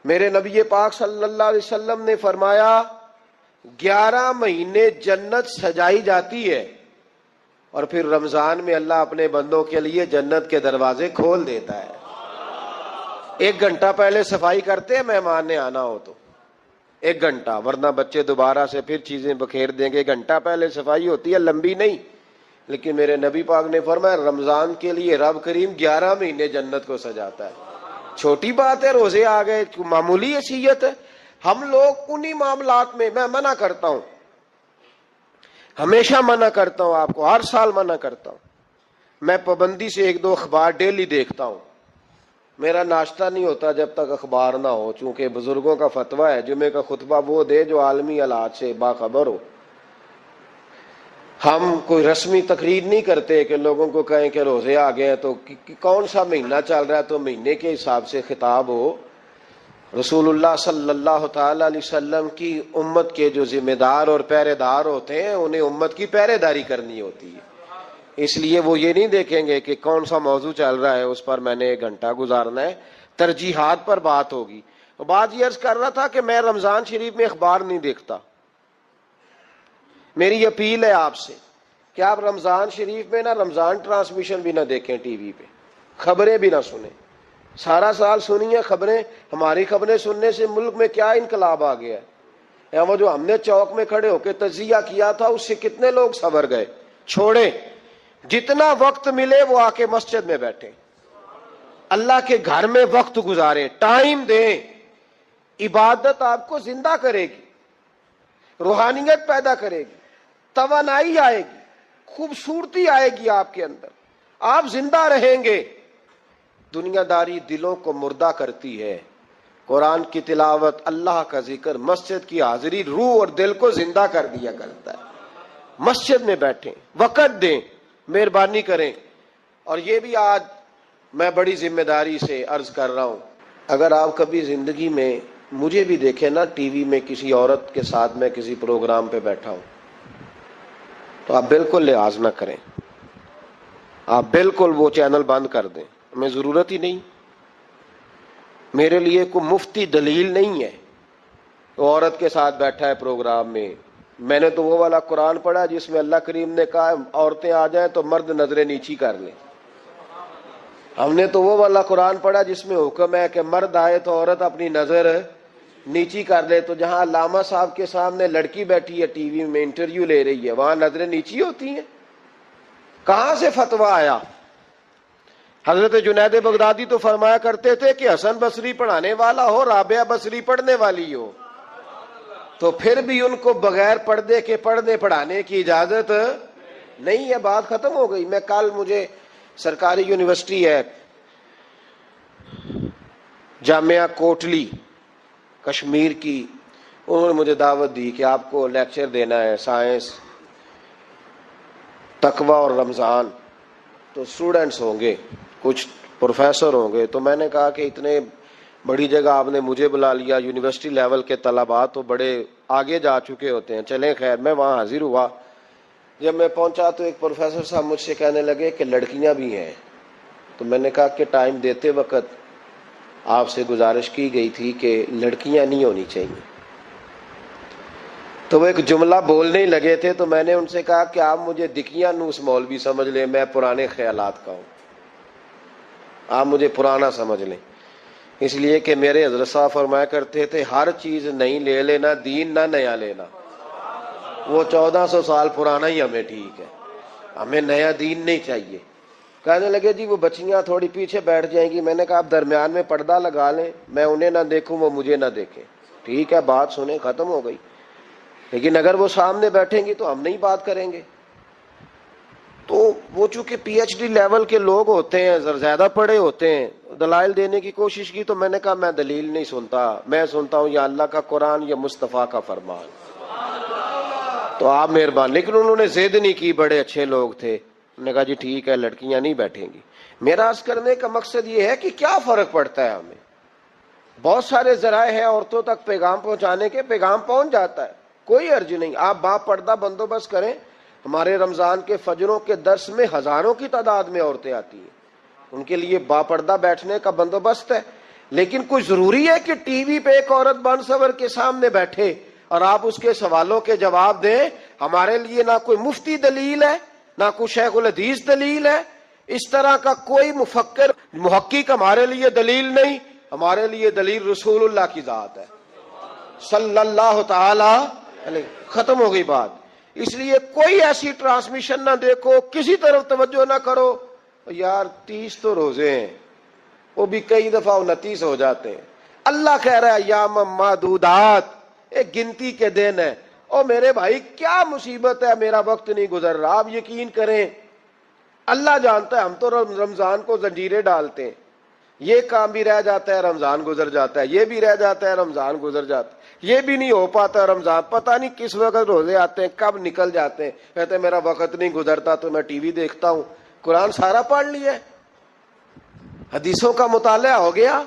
میرے نبی پاک صلی اللہ علیہ وسلم نے فرمایا 11 مہینے جنت سجائی جاتی ہے اور پھر رمضان میں اللہ اپنے بندوں کے لیے جنت کے دروازے کھول دیتا ہے. 1 گھنٹہ پہلے صفائی کرتے ہیں مہمان نے آنا ہو تو 1 گھنٹہ، ورنہ بچے دوبارہ سے پھر چیزیں بکھیر دیں گے. 1 گھنٹہ پہلے صفائی ہوتی ہے، لمبی نہیں. لیکن میرے نبی پاک نے فرمایا رمضان کے لیے رب کریم 11 مہینے جنت کو سجاتا ہے. چھوٹی بات ہے، روزے آ گئے، معمولی حیثیت ہے. ہم لوگ انہی معاملات میں، میں منع کرتا ہوں، ہمیشہ منع کرتا ہوں، آپ کو ہر سال منع کرتا ہوں. میں پابندی سے 1-2 اخبار ڈیلی دیکھتا ہوں. میرا ناشتہ نہیں ہوتا جب تک اخبار نہ ہو، چونکہ بزرگوں کا فتویٰ ہے جمعے کا خطبہ وہ دے جو عالمی حالات سے باخبر ہو. ہم کوئی رسمی تقریر نہیں کرتے کہ لوگوں کو کہیں کہ روزے آ گئے ہیں تو کون سا مہینہ چل رہا ہے تو مہینے کے حساب سے خطاب ہو. رسول اللہ صلی اللہ تعالی علیہ وسلم کی امت کے جو ذمہ دار اور پہرے دار ہوتے ہیں انہیں امت کی پہرے داری کرنی ہوتی ہے. اس لیے وہ یہ نہیں دیکھیں گے کہ کون سا موضوع چل رہا ہے اس پر میں نے 1 گھنٹہ گزارنا ہے. ترجیحات پر بات ہوگی. بات یہ عرض کر رہا تھا کہ میں رمضان شریف میں اخبار نہیں دیکھتا. میری اپیل ہے آپ سے کہ آپ رمضان شریف میں نہ رمضان ٹرانسمیشن بھی نہ دیکھیں، ٹی وی پہ خبریں بھی نہ سنیں. سارا سال سنیے خبریں. ہماری خبریں سننے سے ملک میں کیا انقلاب آ گیا ہے. وہ جو ہم نے چوک میں کھڑے ہو کے تجزیہ کیا تھا اس سے کتنے لوگ سنور گئے. چھوڑیں، جتنا وقت ملے وہ آ کے مسجد میں بیٹھیں، اللہ کے گھر میں وقت گزاریں، ٹائم دیں. عبادت آپ کو زندہ کرے گی، روحانیت پیدا کرے گی، توانائی آئے گی، خوبصورتی آئے گی آپ کے اندر، آپ زندہ رہیں گے. دنیا داری دلوں کو مردہ کرتی ہے. قرآن کی تلاوت، اللہ کا ذکر، مسجد کی حاضری روح اور دل کو زندہ کر دیا کرتا ہے. مسجد میں بیٹھیں، وقت دیں، مہربانی کریں. اور یہ بھی آج میں بڑی ذمہ داری سے عرض کر رہا ہوں، اگر آپ کبھی زندگی میں مجھے بھی دیکھیں نا ٹی وی میں کسی عورت کے ساتھ میں کسی پروگرام پہ بیٹھا ہوں تو آپ بالکل لحاظ نہ کریں، آپ بالکل وہ چینل بند کر دیں. ہمیں ضرورت ہی نہیں. میرے لیے کوئی مفتی دلیل نہیں ہے وہ عورت کے ساتھ بیٹھا ہے پروگرام میں. میں نے تو وہ والا قرآن پڑھا جس میں اللہ کریم نے کہا عورتیں آ جائیں تو مرد نظریں نیچی کر لیں. ہم نے تو وہ والا قرآن پڑھا جس میں حکم ہے کہ مرد آئے تو عورت اپنی نظر نیچی کر لے. تو جہاں علامہ صاحب کے سامنے لڑکی بیٹھی ہے ٹی وی میں انٹرویو لے رہی ہے وہاں نظریں نیچی ہوتی ہیں؟ کہاں سے فتویٰ آیا؟ حضرت جنید بغدادی تو فرمایا کرتے تھے کہ حسن بصری پڑھانے والا ہو، رابعہ بصری پڑھنے والی ہو، تو پھر بھی ان کو بغیر پردے کے پڑھانے کی اجازت نہیں ہے. بات ختم ہو گئی. میں کل مجھے سرکاری یونیورسٹی ہے جامعہ کوٹلی کشمیر کی، انہوں نے مجھے دعوت دی کہ آپ کو لیکچر دینا ہے سائنس، تقوی اور رمضان. تو اسٹوڈنٹس ہوں گے، کچھ پروفیسر ہوں گے. تو میں نے کہا کہ اتنے بڑی جگہ آپ نے مجھے بلا لیا، یونیورسٹی لیول کے طلباء تو بڑے آگے جا چکے ہوتے ہیں. چلیں خیر، میں وہاں حاضر ہوا. جب میں پہنچا تو ایک پروفیسر صاحب مجھ سے کہنے لگے کہ لڑکیاں بھی ہیں. تو میں نے کہا کہ ٹائم دیتے وقت آپ سے گزارش کی گئی تھی کہ لڑکیاں نہیں ہونی چاہیے. تو وہ ایک جملہ بولنے ہی لگے تھے تو میں نے ان سے کہا کہ آپ مجھے دکھیاں نوس مولوی سمجھ لیں، میں پرانے خیالات کا ہوں، آپ مجھے پرانا سمجھ لیں. اس لیے کہ میرے حضرت صاحب فرمایا کرتے تھے ہر چیز نہیں لے لینا، دین نہ نیا لینا. وہ 1400 سال پرانا ہی ہمیں ٹھیک ہے، ہمیں نیا دین نہیں چاہیے. کہنے لگے جی وہ بچیاں تھوڑی پیچھے بیٹھ جائیں گی. میں نے کہا آپ درمیان میں پردہ لگا لیں، میں انہیں نہ دیکھوں وہ مجھے نہ دیکھیں. ٹھیک ہے، بات سنیں، ختم ہو گئی. لیکن اگر وہ سامنے بیٹھیں گی تو ہم نہیں بات کریں گے. تو وہ چونکہ پی ایچ ڈی لیول کے لوگ ہوتے ہیں، زیادہ پڑھے ہوتے ہیں، دلائل دینے کی کوشش کی. تو میں نے کہا میں دلیل نہیں سنتا، میں سنتا ہوں یا اللہ کا قرآن یا مصطفیٰ کا فرمان. تو آپ مہربان. لیکن انہوں نے ضد نہیں کی، بڑے اچھے لوگ تھے. انہوں نے کہا جی ٹھیک ہے لڑکیاں نہیں بیٹھیں گی. میرا عرض کرنے کا مقصد یہ ہے کہ کیا فرق پڑتا ہے ہمیں. بہت سارے ذرائع ہیں عورتوں تک پیغام پہنچانے کے، پیغام پہنچ جاتا ہے، کوئی حرج نہیں. آپ با پردہ بندوبست کریں. ہمارے رمضان کے فجروں کے درس میں ہزاروں کی تعداد میں عورتیں آتی ہیں، ان کے لیے با پردہ بیٹھنے کا بندوبست ہے. لیکن کوئی ضروری ہے کہ ٹی وی پہ ایک عورت بن سور کے سامنے بیٹھے اور آپ اس کے سوالوں کے جواب دیں؟ ہمارے لیے نہ کوئی مفتی دلیل ہے، نہ کوئی شیخ الحدیث دلیل ہے، اس طرح کا کوئی مفکر محقق ہمارے لیے دلیل نہیں. ہمارے لیے دلیل رسول اللہ کی ذات ہے صلی اللہ تعالی علیہ. ختم ہو گئی بات. اس لیے کوئی ایسی ٹرانسمیشن نہ دیکھو، کسی طرف توجہ نہ کرو. یار 30 تو روزے ہیں، وہ بھی کئی دفعہ 29 ہو جاتے ہیں. اللہ کہہ رہا ہے ایام معدودات، ایک گنتی کے دن ہے. او میرے بھائی کیا مصیبت ہے، میرا وقت نہیں گزر رہا. آپ یقین کریں اللہ جانتا ہے، ہم تو رمضان کو زنجیریں ڈالتے ہیں، یہ کام بھی رہ جاتا ہے رمضان گزر جاتا ہے، یہ بھی رہ جاتا ہے رمضان گزر جاتا ہے، یہ بھی نہیں ہو پاتا رمضان. پتہ نہیں کس وقت روزے آتے ہیں، کب نکل جاتے ہیں. کہتے ہیں میرا وقت نہیں گزرتا تو میں ٹی وی دیکھتا ہوں. قرآن سارا پڑھ لیا ہے، حدیثوں کا مطالعہ ہو گیا،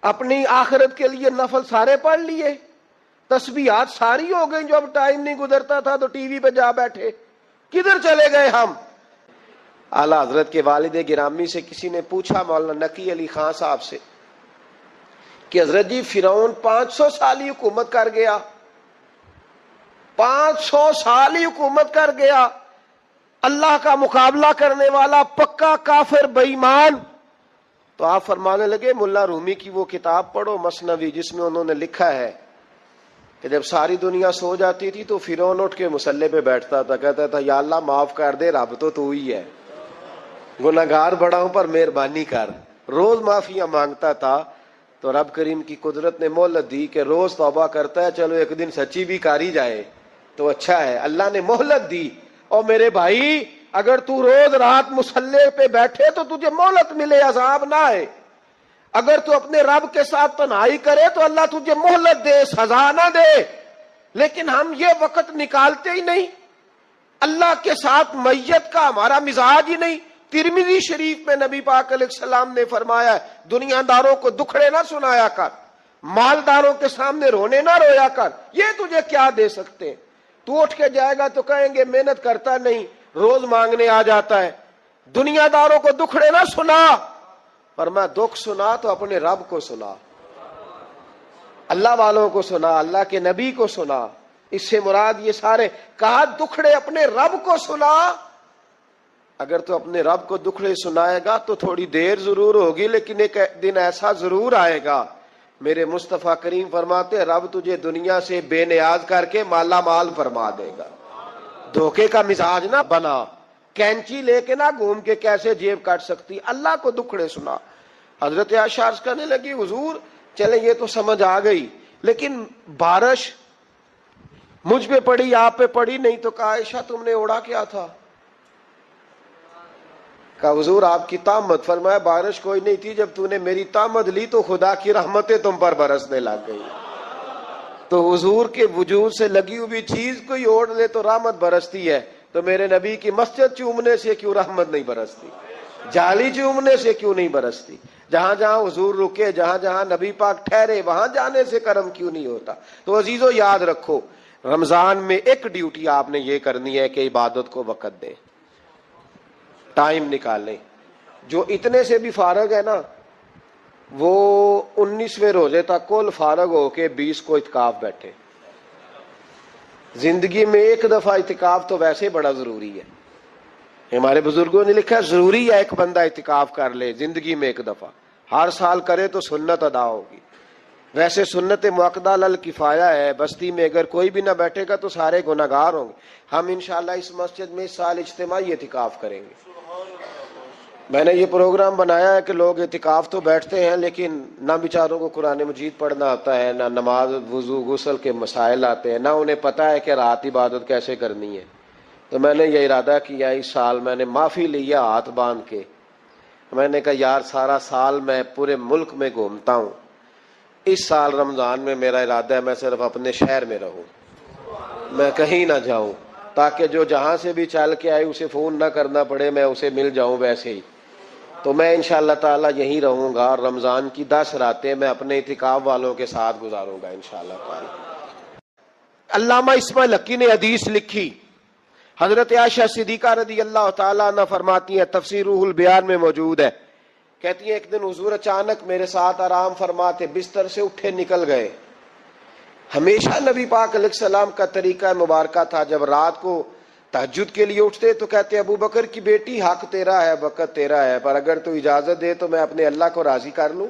اپنی آخرت کے لیے نفل سارے پڑھ لیے، تسبیحات ساری ہو گئی. جو اب ٹائم نہیں گزرتا تھا تو ٹی وی پہ جا بیٹھے. کدھر چلے گئے ہم؟ اعلیٰ حضرت کے والد گرامی سے کسی نے پوچھا، مولانا نقی علی خان صاحب سے، کہ حضرت جی فرعون 500 سال ہی حکومت کر گیا، 500 سال ہی حکومت کر گیا، اللہ کا مقابلہ کرنے والا پکا کافر بے ایمان. تو آپ فرمانے لگے ملا رومی کی وہ کتاب پڑھو مثنوی، جس میں انہوں نے لکھا ہے کہ جب ساری دنیا سو جاتی تھی تو فرعون اٹھ کے مصلے پہ بیٹھتا تھا، کہتا تھا یا اللہ معاف کر دے، رب تو ہی ہے، گناہگار بڑا ہوں پر مہربانی کر. روز معافیاں مانگتا تھا. تو رب کریم کی قدرت نے مہلت دی کہ روز توبہ کرتا ہے، چلو ایک دن سچی بھی کاری جائے تو اچھا ہے. اللہ نے مہلت دی. اور میرے بھائی اگر تو روز رات مصلے پہ بیٹھے تو تجھے مہلت ملے، عذاب نہ آئے. اگر تو اپنے رب کے ساتھ تنہائی کرے تو اللہ تجھے مہلت دے، سزا نہ دے. لیکن ہم یہ وقت نکالتے ہی نہیں. اللہ کے ساتھ میت کا ہمارا مزاج ہی نہیں. ترمذی شریف میں نبی پاک علیہ السلام نے فرمایا ہے دنیا داروں کو دکھڑے نہ سنایا کر، مالداروں کے سامنے رونے نہ رویا کر. یہ تجھے کیا دے سکتے ہیں؟ تو اٹھ کے جائے گا تو کہیں گے محنت کرتا نہیں، روز مانگنے آ جاتا ہے. دنیا داروں کو دکھڑے نہ سنا، پر میں دکھ سنا تو اپنے رب کو سنا، اللہ والوں کو سنا، اللہ کے نبی کو سنا. اس سے مراد یہ سارے کہا دکھڑے اپنے رب کو سنا. اگر تو اپنے رب کو دکھڑے سنائے گا تو تھوڑی دیر ضرور ہوگی، لیکن ایک دن ایسا ضرور آئے گا. میرے مصطفیٰ کریم فرماتے ہیں رب تجھے دنیا سے بے نیاز کر کے مالا مال فرما دے گا. دھوکے کا مزاج نہ بنا، کینچی لے کے نہ گھوم کے کیسے جیب کاٹ سکتی. اللہ کو دکھڑے سنا. حضرت عائشہ عرض کرنے لگی حضور چلے یہ تو سمجھ آ گئی، لیکن بارش مجھ پہ پڑی آپ پہ پڑی نہیں. تو کہا عائشہ تم نے اوڑا کیا تھا؟ کہا حضور آپ کی تامت. فرمایا بارش کوئی نہیں تھی، جب تو نے میری تامت لی تو خدا کی رحمتیں تم پر برسنے لگ گئی. تو حضور کے وجود سے لگی ہوئی چیز کوئی اوڑھ لے تو رحمت برستی ہے، تو میرے نبی کی مسجد چومنے سے کیوں رحمت نہیں برستی؟ جالی چومنے سے کیوں نہیں برستی؟ جہاں جہاں حضور رکے، جہاں جہاں نبی پاک ٹھہرے، وہاں جانے سے کرم کیوں نہیں ہوتا؟ تو عزیزو یاد رکھو رمضان میں ایک ڈیوٹی آپ نے یہ کرنی ہے کہ عبادت کو وقت دیں، ٹائم نکالیں. جو اتنے سے بھی فارغ ہے نا وہ 19ویں روزے تک کل فارغ ہو کے 20 کو اعتکاف بیٹھے. زندگی میں ایک دفعہ اعتکاف تو ویسے بڑا ضروری ہے. ہمارے بزرگوں نے لکھا ضروری ہے ایک بندہ اعتکاف کر لے زندگی میں ایک دفعہ، ہر سال کرے تو سنت ادا ہوگی. ویسے سنت مؤکدہ الکفایہ ہے، بستی میں اگر کوئی بھی نہ بیٹھے گا تو سارے گناہگار ہوں گے. ہم انشاءاللہ اس مسجد میں اس سال اجتماعی اعتکاف کریں گے. میں نے یہ پروگرام بنایا ہے کہ لوگ اعتکاف تو بیٹھتے ہیں لیکن نہ بیچاروں کو قرآن مجید پڑھنا آتا ہے، نہ نماز وضو غسل کے مسائل آتے ہیں، نہ انہیں پتہ ہے کہ رات عبادت کیسے کرنی ہے. تو میں نے یہ ارادہ کیا اس سال میں نے معافی لیا ہاتھ باندھ کے. میں نے کہا یار سارا سال میں پورے ملک میں گھومتا ہوں، اس سال رمضان میں میرا ارادہ ہے میں صرف اپنے شہر میں رہوں، میں کہیں نہ جاؤں، تاکہ جو جہاں سے بھی چل کے آئے اسے فون نہ کرنا پڑے، میں اسے مل جاؤں ویسے ہی. تو میں انشاءاللہ تعالی یہیں رہوں گا اور رمضان کی 10 راتیں میں اپنے اعتکاف والوں کے ساتھ گزاروں گا انشاءاللہ تعالی. علامہ اسماعیل حقی نے حدیث لکھی، حضرت عائشہ صدیقہ رضی اللہ تعالیٰ عنہ فرماتی ہیں، تفسیر روح البیان میں موجود ہے کہتی ہیں ایک دن حضور اچانک میرے ساتھ آرام فرماتے بستر سے اٹھے نکل گئے. ہمیشہ نبی پاک علیہ السلام کا طریقہ مبارکہ تھا جب رات کو تہجد کے لیے اٹھتے تو کہتے ابو بکر کی بیٹی حق تیرا ہے، وقت تیرا ہے، پر اگر تو اجازت دے تو میں اپنے اللہ کو راضی کر لوں.